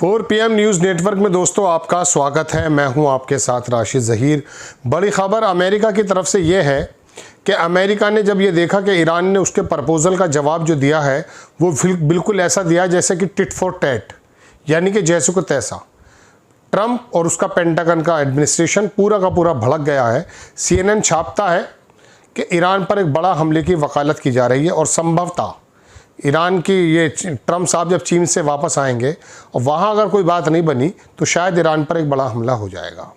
4 PM news network में दोस्तों आपका स्वागत है। मैं हूं आपके साथ राशिद ज़हीर। बड़ी खबर अमेरिका की तरफ से ये है कि अमेरिका ने जब ये देखा कि ईरान ने उसके प्रपोज़ल का जवाब जो दिया है वो बिल्कुल ऐसा दिया जैसे कि टिट फॉर टैट, यानी कि जैसे को तैसा। ट्रंप और उसका पेंटागन का एडमिनिस्ट्रेशन पूरा का पूरा भड़क गया है। CNN छापता है कि ईरान पर एक बड़ा हमले की वकालत की जा रही है और संभवतः ईरान की ये ट्रंप साहब जब चीन से वापस आएंगे और वहाँ अगर कोई बात नहीं बनी तो शायद ईरान पर एक बड़ा हमला हो जाएगा।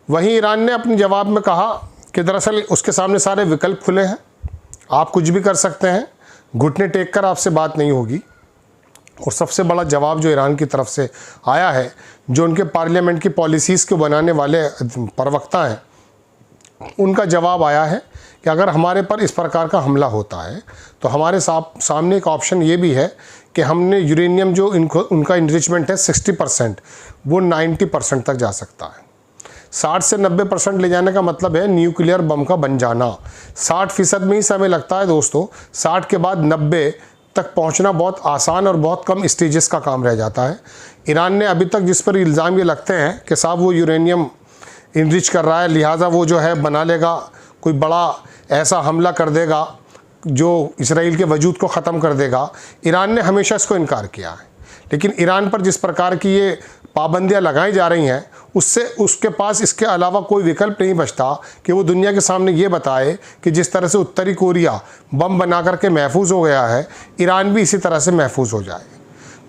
वहीं ईरान ने अपने जवाब में कहा कि दरअसल उसके सामने सारे विकल्प खुले हैं, आप कुछ भी कर सकते हैं, घुटने टेक कर आपसे बात नहीं होगी। और सबसे बड़ा जवाब जो ईरान की तरफ से आया है, जो उनके पार्लियामेंट की पॉलिसीज़ को बनाने वाले प्रवक्ता हैं, उनका जवाब आया है कि अगर हमारे पर इस प्रकार का हमला होता है तो हमारे सामने एक ऑप्शन ये भी है कि हमने यूरेनियम जो उनका इनरिचमेंट है 60%, वो 90% तक जा सकता है। 60 से 90% ले जाने का मतलब है न्यूक्लियर बम का बन जाना। 60% में ही समय लगता है दोस्तों, 60 के बाद 90 तक पहुंचना बहुत आसान और बहुत कम स्टेजेस का काम रह जाता है। ईरान ने अभी तक जिस पर इल्ज़ाम ये लगते हैं कि साहब वो यूरेनियम इनरिच कर रहा है, लिहाजा वो जो है बना लेगा, कोई बड़ा ऐसा हमला कर देगा जो इसराइल के वजूद को ख़त्म कर देगा, ईरान ने हमेशा इसको इनकार किया है। लेकिन ईरान पर जिस प्रकार की ये पाबंदियां लगाई जा रही हैं, उससे उसके पास इसके अलावा कोई विकल्प नहीं बचता कि वो दुनिया के सामने ये बताए कि जिस तरह से उत्तरी कोरिया बम बना करके महफूज हो गया है, ईरान भी इसी तरह से महफूज हो जाए।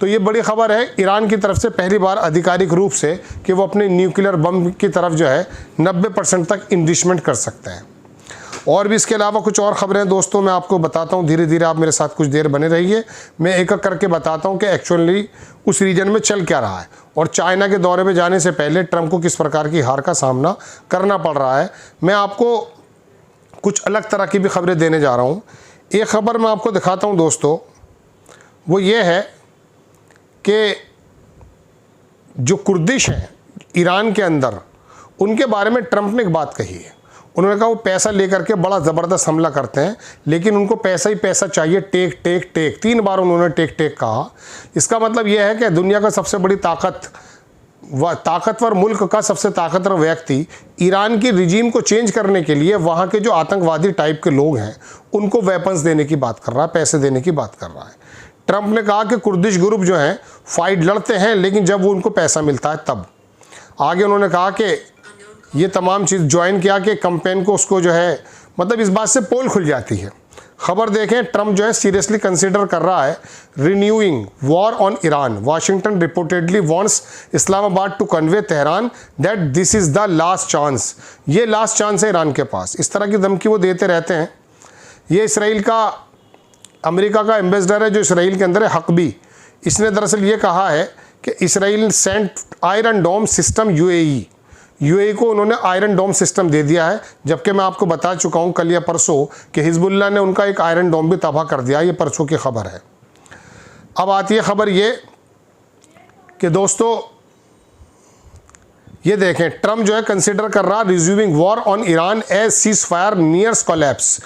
तो ये बड़ी खबर है ईरान की तरफ से पहली बार आधिकारिक रूप से कि वो अपने न्यूक्लियर बम की तरफ जो है 90% तक इनरिचमेंट कर सकते हैं। और भी इसके अलावा कुछ और खबरें दोस्तों मैं आपको बताता हूँ, धीरे धीरे आप मेरे साथ कुछ देर बने रहिए। मैं एक एक करके बताता हूँ कि एक्चुअली उस रीजन में चल क्या रहा है और चाइना के दौरे में जाने से पहले ट्रंप को किस प्रकार की हार का सामना करना पड़ रहा है। मैं आपको कुछ अलग तरह की भी खबरें देने जा रहा हूँ। एक खबर मैं आपको दिखाता हूँ दोस्तों, वो ये है कि जो कुर्दिश हैं ईरान के अंदर, उनके बारे में ट्रंप ने एक बात कही है। उन्होंने कहा वो पैसा लेकर के बड़ा ज़बरदस्त हमला करते हैं, लेकिन उनको पैसा ही पैसा चाहिए, टेक टेक टेक। 3 बार उन्होंने टेक टेक कहा। इसका मतलब यह है कि दुनिया का सबसे बड़ी ताकतवर मुल्क का सबसे ताकतवर व्यक्ति ईरान की रिजीम को चेंज करने के लिए वहाँ के जो आतंकवादी टाइप के लोग हैं उनको वेपन्स देने की बात कर रहा है, पैसे देने की बात कर रहा है। ट्रंप ने कहा कि कुर्दिश ग्रुप जो हैं फाइट लड़ते हैं, लेकिन जब वो उनको पैसा मिलता है तब। आगे उन्होंने कहा कि ये तमाम चीज़ ज्वाइन किया कि कैंपेन को उसको जो है, मतलब इस बात से पोल खुल जाती है। खबर देखें, ट्रंप जो है सीरियसली कंसीडर कर रहा है renewing war on Iran. Washington reportedly wants Islamabad to convey Tehran that this is the last chance. ये लास्ट चांस है ईरान के पास। इस तरह की धमकी वो देते रहते हैं। ये इसराइल का, अमेरिका का एम्बेसडर है जो इसराइल के अंदर है, हकबी। इसने दरअसल ये कहा है कि इसराइल सेंट आयरन डोम सिस्टम यूएई को उन्होंने आयरन डोम सिस्टम दे दिया है, जबकि मैं आपको बता चुका हूं कल या परसों कि हिजबुल्लाह ने उनका एक आयरन डोम भी तबाह कर दिया। ये परसों की खबर है। अब आती है खबर ये कि दोस्तों ये देखें, ट्रंप जो है कंसिडर कर रहा resuming war on Iran as ceasefire nears collapse.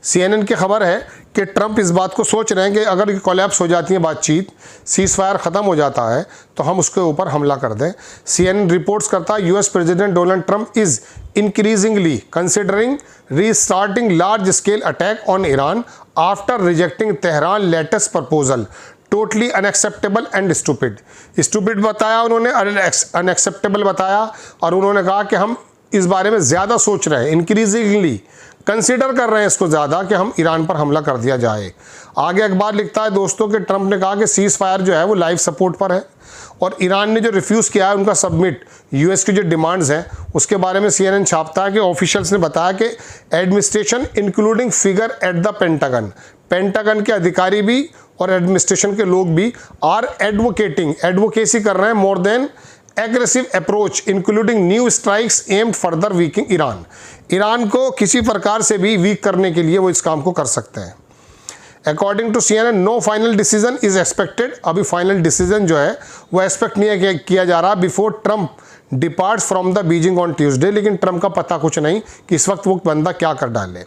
CNN की खबर है कि ट्रंप इस बात को सोच रहे हैं कि अगर कोलैप्स हो जाती है बातचीत, सीज फायर ख़त्म हो जाता है, तो हम उसके ऊपर हमला कर दें। CNN रिपोर्ट्स करता है US president Donald Trump is increasingly considering restarting large scale attack on Iran after rejecting Tehran latest proposal totally unacceptable and stupid बताया उन्होंने, अनएक्सेप्टेबल बताया। और उन्होंने कहा कि हम इस बारे में ज़्यादा सोच रहे हैं, इंक्रीजिंगली कंसीडर कर रहे हैं इसको ज़्यादा कि हम ईरान पर हमला कर दिया जाए। आगे अखबार लिखता है दोस्तों कि ट्रंप ने कहा कि सीज फायर जो है वो लाइफ सपोर्ट पर है और ईरान ने जो रिफ्यूज़ किया है उनका सबमिट US की जो डिमांड्स हैं उसके बारे में CNN छापता है कि ऑफिशियल्स ने बताया कि administration including figure at the pentagon के अधिकारी भी और एडमिनिस्ट्रेशन के लोग भी आर एडवोकेसी कर रहे हैं more than aggressive approach including new strikes aimed further weakening Iran को किसी प्रकार से भी वीक करने के लिए वो इस काम को कर सकते हैं। According to CNN no final decision is expected. अभी फाइनल डिसीजन जो है वो एक्सपेक्ट नहीं किया जा रहा before Trump departs from the Beijing on Tuesday. लेकिन ट्रंप का पता कुछ नहीं कि इस वक्त वो बंदा क्या कर डाले।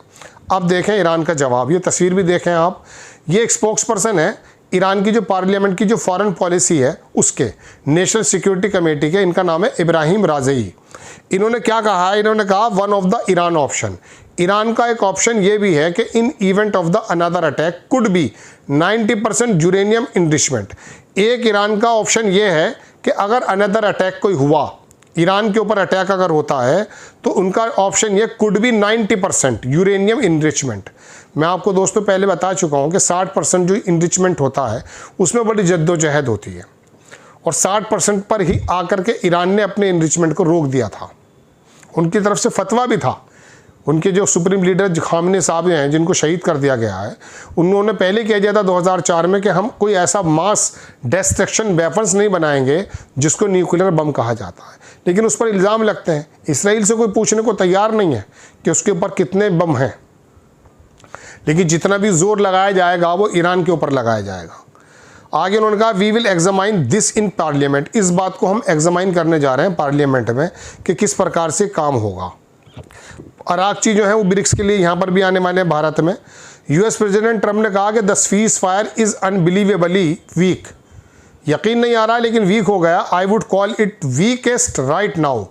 अब देखें ईरान का जवाब, ये तस्वीर भी देखें आप। ये एक स्पोक्स पर्सन है ईरान की जो पार्लियामेंट की जो फॉरेन पॉलिसी है उसके नेशनल सिक्योरिटी कमेटी के, इनका नाम है इब्राहिम राज़ई। इन्होंने क्या कहा है, इन्होंने कहा one of the Iran option, Iran का एक ऑप्शन ये भी है कि इन event of the another attack could be 90% uranium enrichment. एक ईरान का ऑप्शन ये है कि अगर अनदर अटैक कोई हुआ, ईरान के ऊपर अटैक अगर होता है, तो उनका ऑप्शन ये कुड बी 90% यूरेनियम इनरिचमेंट। मैं आपको दोस्तों पहले बता चुका हूँ कि 60% जो इनरिचमेंट होता है उसमें बड़ी जद्दोजहद होती है, और 60% पर ही आकर के ईरान ने अपने इनरिचमेंट को रोक दिया था। उनकी तरफ से फतवा भी था, उनके जो सुप्रीम लीडर खामने साहब हैं जिनको शहीद कर दिया गया है, उन्होंने पहले कह दिया था 2004 में कि हम कोई ऐसा मास डिस्ट्रक्शन वेपन्स नहीं बनाएंगे जिसको न्यूक्लियर बम कहा जाता है। लेकिन उस पर इल्ज़ाम लगते हैं, इसराइल से कोई पूछने को तैयार नहीं है कि उसके ऊपर कितने बम हैं, लेकिन जितना भी जोर लगाया जाएगा वो ईरान के ऊपर लगाया जाएगा। आगे उन्होंने कहा we will examine this in parliament, इस बात को हम एग्जामाइन करने जा रहे हैं पार्लियामेंट में कि किस प्रकार से काम होगा। अराकची जो है वो ब्रिक्स के लिए यहाँ पर भी आने वाले हैं भारत में। यूएस प्रेसिडेंट ट्रम्प ने कहा कि the cease fire is unbelievably weak, यकीन नहीं आ रहा लेकिन वीक हो गया। I would call it weakest right now,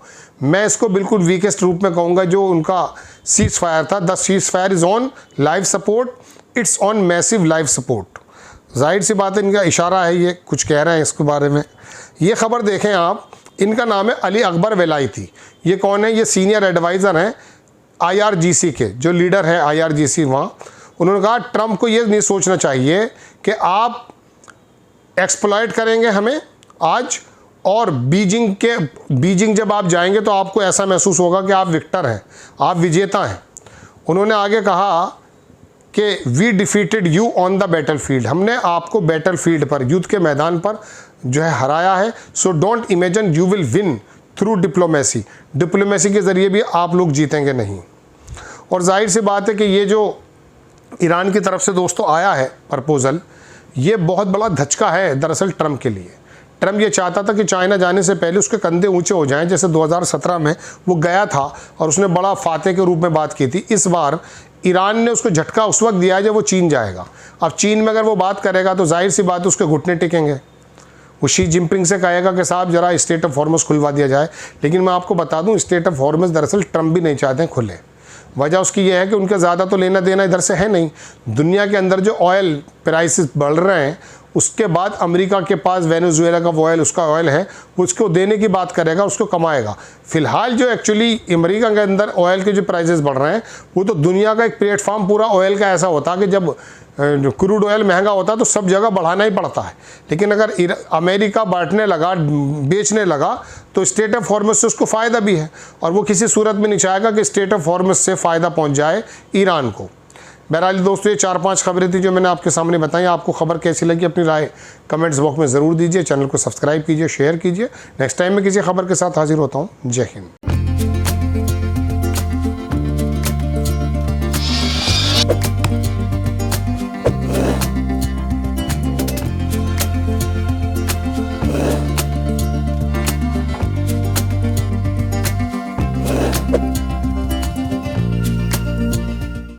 मैं इसको बिल्कुल वीकेस्ट रूप में कहूँगा जो उनका सीज फायर था। The cease fire is on life support, it's on massive life support. जाहिर सी बात है इनका इशारा है, ये कुछ कह रहे हैं इसके बारे में। ये खबर देखें आप, इनका नाम है अली अकबर वेलायती। ये कौन है, ये सीनियर एडवाइज़र हैं IRGC के, जो लीडर है IRGC वहाँ। उन्होंने कहा ट्रम्प को ये नहीं सोचना चाहिए कि आप एक्सप्लॉइट करेंगे हमें आज, और बीजिंग जब आप जाएंगे तो आपको ऐसा महसूस होगा कि आप विक्टर हैं, आप विजेता हैं। उन्होंने आगे कहा कि we defeated you on the battle field, हमने आपको बैटल फील्ड पर, युद्ध के मैदान पर जो है हराया है। So don't imagine you will win through diplomacy, diplomacy के ज़रिए भी आप लोग जीतेंगे नहीं। और जाहिर सी बात है कि ये जो ईरान की तरफ से दोस्तों आया है प्रपोज़ल, ये बहुत बड़ा धचका है दरअसल ट्रम्प के लिए। ट्रम्प ये चाहता था कि चाइना जाने से पहले उसके कंधे ऊंचे हो जाएं, जैसे 2017 में वो गया था और उसने बड़ा फाते के रूप में बात की थी। इस बार ईरान ने उसको झटका उस वक्त दिया है जब वो चीन जाएगा। अब चीन में अगर वो बात करेगा तो जाहिर सी बात है उसके घुटने टिकेंगे। वो शी जिनपिंग से कहेगा कि साहब जरा स्टेट ऑफ हॉर्मस खुलवा दिया जाए। लेकिन मैं आपको बता दूं स्टेट ऑफ हॉर्मस दरअसल ट्रम्प भी नहीं चाहते हैं खुले। वजह उसकी यह है कि उनका ज़्यादा तो लेना देना इधर से है नहीं। दुनिया के अंदर जो ऑयल प्राइसेस बढ़ रहे हैं, उसके बाद अमेरिका के पास वेनेजुएला का ऑयल, उसका ऑयल है, वो उसको देने की बात करेगा, उसको कमाएगा। फिलहाल जो एक्चुअली अमेरिका के अंदर ऑयल के जो प्राइसेस बढ़ रहे हैं, वो तो दुनिया का एक प्लेटफॉर्म पूरा ऑयल का ऐसा होता है कि जब क्रूड ऑयल महंगा होता है तो सब जगह बढ़ाना ही पड़ता है। लेकिन अगर अमेरिका बांटने लगा, बेचने लगा, तो स्टेट ऑफ हॉर्मस से उसको फ़ायदा भी है, और वो किसी सूरत में नहीं चाहेगा कि स्टेट ऑफ हॉर्मस से फ़ायदा पहुंच जाए ईरान को। बहरहाल दोस्तों, ये 4-5 खबरें थी जो मैंने आपके सामने बताई। आपको खबर कैसी लगी अपनी राय कमेंट्स बॉक्स में ज़रूर दीजिए। चैनल को सब्सक्राइब कीजिए, शेयर कीजिए। नेक्स्ट टाइम मैं किसी खबर के साथ हाजिर होता हूँ। जय हिंद।